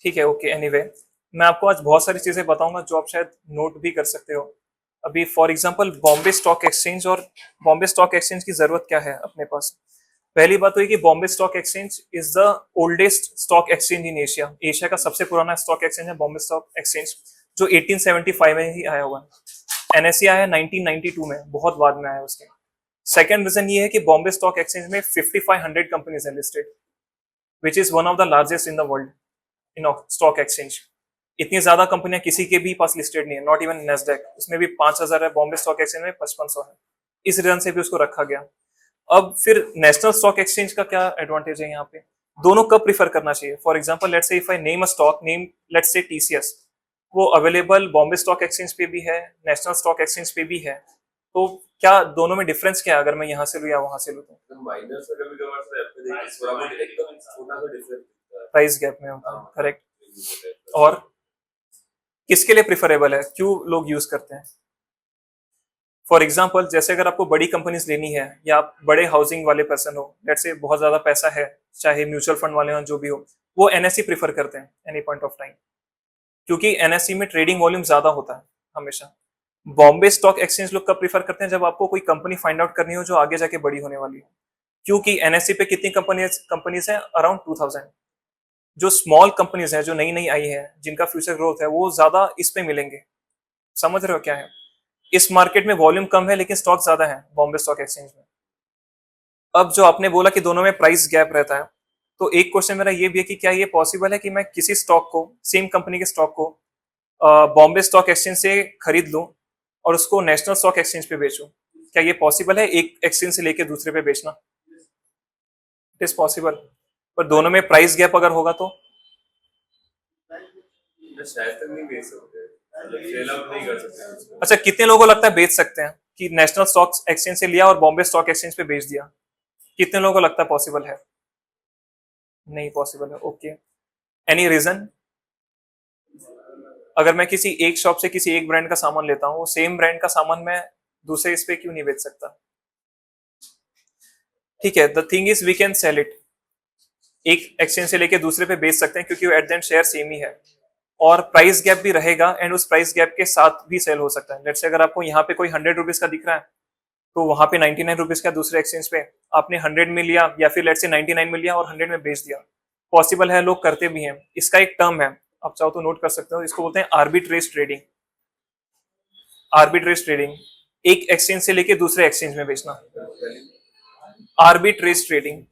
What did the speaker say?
ठीक है, okay, anyway मैं आपको आज बहुत सारी चीजें बताऊंगा जो आप शायद नोट भी कर सकते हो। अभी for example Bombay stock exchange, और बॉम्बे स्टॉक एक्सचेंज की जरूरत क्या है अपने पास। पहली बात तो ये कि Bombay stock exchange is the oldest stock exchange in Asia. Asia का सबसे पुराना स्टॉक एक्सचेंज है बॉम्बे स्टॉक एक्सचेंज, जो 1875 में ही आया हुआ है। एनएसई आया 1992 में, बहुत बाद में आया उसके। सेकंड रीजन ये है कि बॉम्बे स्टॉक एक्सचेंज में 5500 कंपनीज है listed, which is one of the largest in the world in stock exchange. इतनी ज्यादा कंपनियां किसी के भी पास लिस्टेड नहीं है, नॉट इवन नेस्डेक, उसमें भी 5000 है, बॉम्बे स्टॉक एक्सचेंज में 5500 है। इस रीजन से भी उसको रखा गया। अब फिर नेशनल स्टॉक एक्सचेंज का क्या एडवांटेज है यहाँ पे, दोनों कब प्रीफर करना चाहिए। For example let's say if I name a stock name, let's say TCS, वो अवेलेबल बॉम्बे स्टॉक एक्सचेंज पे भी है, नेशनल स्टॉक एक्सचेंज पे भी है। तो क्या दोनों में डिफरेंस क्या है अगर मैं यहाँ से लूँ या वहां से लूँ तो? माइनर से कभी कभार से आपको देखिए थोड़ा बहुत एकदम छोटा सा डिफरेंस दिखता है। प्राइस गैप में होता है, हाँ, करेक्ट। और किसके लिए प्रिफरेबल है, क्यों लोग यूज करते हैं। फॉर एग्जाम्पल जैसे अगर आपको बड़ी कंपनीज लेनी है या आप बड़े हाउसिंग वाले पर्सन हो, लेट्स से बहुत ज्यादा पैसा है, चाहे म्यूचुअल फंड वाले हो जो भी हो, वो एनएससी प्रीफर करते हैं एनी पॉइंट ऑफ टाइम, क्योंकि एनएससी में ट्रेडिंग वॉल्यूम ज्यादा होता है हमेशा। बॉम्बे स्टॉक एक्सचेंज लोग कब प्रीफर करते हैं, जब आपको कोई कंपनी फाइंड आउट करनी हो जो आगे जाके बड़ी होने वाली है। क्योंकि एनएससी पे कितनी कंपनीज है, अराउंड 2000। जो स्मॉल कंपनीज है जो नई नई आई है, जिनका फ्यूचर ग्रोथ है, वो ज्यादा इस पे मिलेंगे। समझ रहे हो क्या है। इस मार्केट में वॉल्यूम कम है लेकिन स्टॉक ज्यादा है बॉम्बे स्टॉक एक्सचेंज में। अब जो आपने बोला कि दोनों में प्राइस गैप रहता है, तो एक क्वेश्चन मेरा ये भी है कि क्या ये पॉसिबल है कि मैं किसी स्टॉक को, सेम कंपनी के स्टॉक को बॉम्बे स्टॉक एक्सचेंज से खरीद लूं और उसको नेशनल स्टॉक एक्सचेंज पे बेचूं। क्या ये पॉसिबल है, एक एक्सचेंज से लेके दूसरे पे बेचना। इट इज पॉसिबल, पर दोनों में प्राइस गैप अगर होगा तो। शायद तक नहीं बेच सकते, मतलब सेल आउट नहीं कर सकते उसको। अच्छा, कितने लोगों को लगता है बेच सकते हैं कि नेशनल स्टॉक एक्सचेंज से लिया और बॉम्बे स्टॉक एक्सचेंज पे बेच दिया। कितने लोगों को लगता है पॉसिबल है। नहीं पॉसिबल है, ओके। Any reason. अगर मैं किसी एक शॉप से किसी एक ब्रांड का सामान लेता हूँ, सेम ब्रांड का सामान मैं दूसरे इस पे क्यों नहीं बेच सकता। ठीक है, the thing is we can sell it, एक एक्सचेंज से लेके दूसरे पे बेच सकते हैं क्योंकि वो at the end share same ही है। और प्राइस गैप भी रहेगा, एंड उस प्राइस गैप के साथ भी सेल हो सकता है। लेट्स से अगर आपको यहाँ पे कोई 100 रुपीज का दिख रहा है, तो वहां पे 99 रुपीज का दूसरे एक्सचेंज पे आपने 100 में लिया, या फिर लेट्स से 99 में लिया और 100 में बेच दिया। पॉसिबल है, लोग करते भी हैं। इसका एक टर्म है, आप चाहो तो नोट कर सकते हो, इसको बोलते हैं आर्बिट्रेज ट्रेडिंग। आर्बिट्रेज ट्रेडिंग, एक एक्सचेंज से लेके दूसरे एक्सचेंज में बेचना, आर्बिट्रेज ट्रेडिंग।